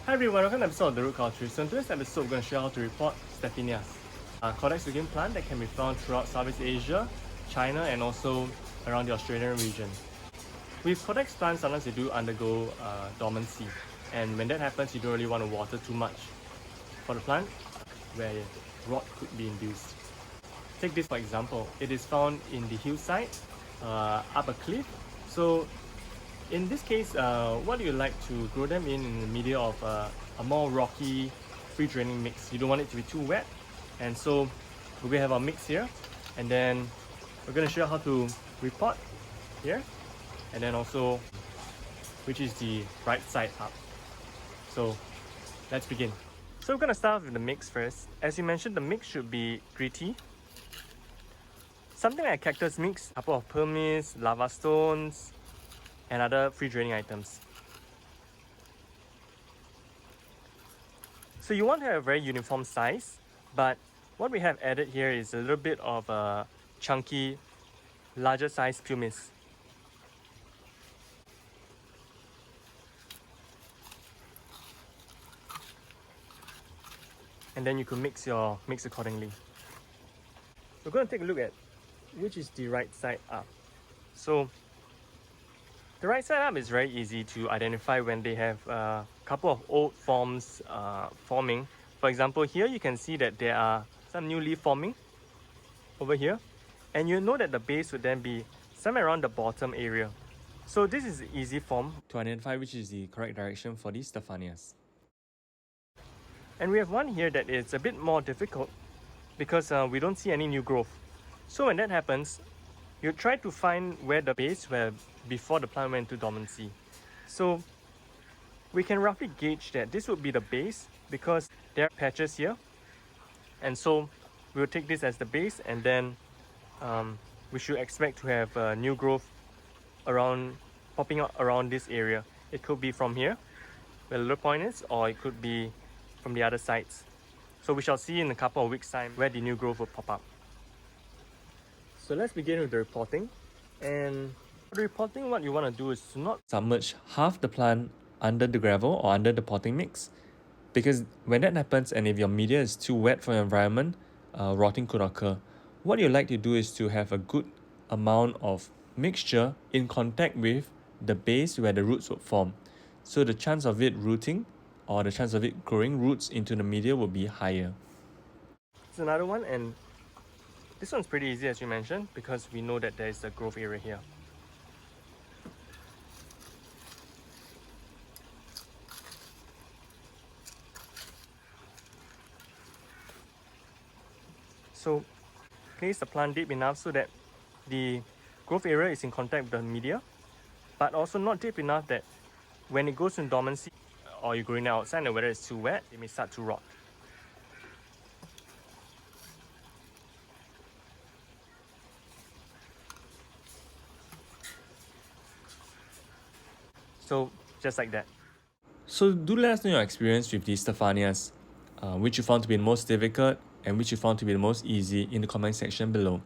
Hi everyone, welcome to an episode of The Root Culture. So in today's episode, we're going to show you how to repot Stephanias, a Codex Legume plant that can be found throughout Southeast Asia, China, and also around the Australian region. With Codex plants, sometimes they do undergo dormancy, and when that happens, you don't really want to water too much for the plant, where rot could be induced. Take this for example, it is found in the hillside, up a cliff. So in this case, what do you like to grow them in the middle of a more rocky, free draining mix? You don't want it to be too wet, and so we're going to have our mix here, and then we're going to show you how to repot here, and then also which is the right side up. So let's begin. So we're going to start with the mix first. As you mentioned, the mix should be gritty. Something like a cactus mix, a couple of pumice, lava stones, and other free draining items. So you want to have a very uniform size, but what we have added here is a little bit of a chunky, larger size pumice. And then you can mix accordingly. We're going to take a look at which is the right side up. So the right side up is very easy to identify when they have a couple of old forms forming. For example, here you can see that there are some new leaf forming over here, and you know that the base would then be somewhere around the bottom area. So this is an easy form to identify which is the correct direction for these Stephanias. And we have one here that is a bit more difficult because we don't see any new growth. So when that happens, you try to find where the base were before the plant went into dormancy. So we can roughly gauge that this would be the base because there are patches here, and so we'll take this as the base, and then we should expect to have new growth popping out around this area. It could be from here where the little point is, or it could be from the other sides. So we shall see in a couple of weeks time where the new growth will pop up. So let's begin with the repotting. And for the repotting, what you want to do is to not submerge half the plant under the gravel or under the potting mix, because when that happens, and if your media is too wet for your environment, rotting could occur. What you like to do is to have a good amount of mixture in contact with the base where the roots would form. So the chance of it rooting or the chance of it growing roots into the media will be higher. It's another one, and this one's pretty easy as you mentioned because we know that there is a growth area here. So place the plant deep enough so that the growth area is in contact with the media, but also not deep enough that when it goes in dormancy or you're growing it outside and the weather is too wet, it may start to rot. So just like that. So do let us know your experience with these Stephanias, which you found to be the most difficult and which you found to be the most easy in the comment section below.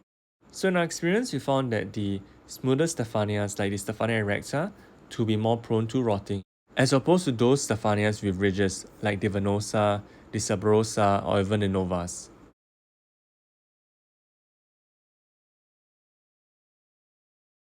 So in our experience, we found that the smoother Stephanias like the Stephania erecta to be more prone to rotting, as opposed to those Stephanias with ridges like the venosa, the sabrosa, or even the novas.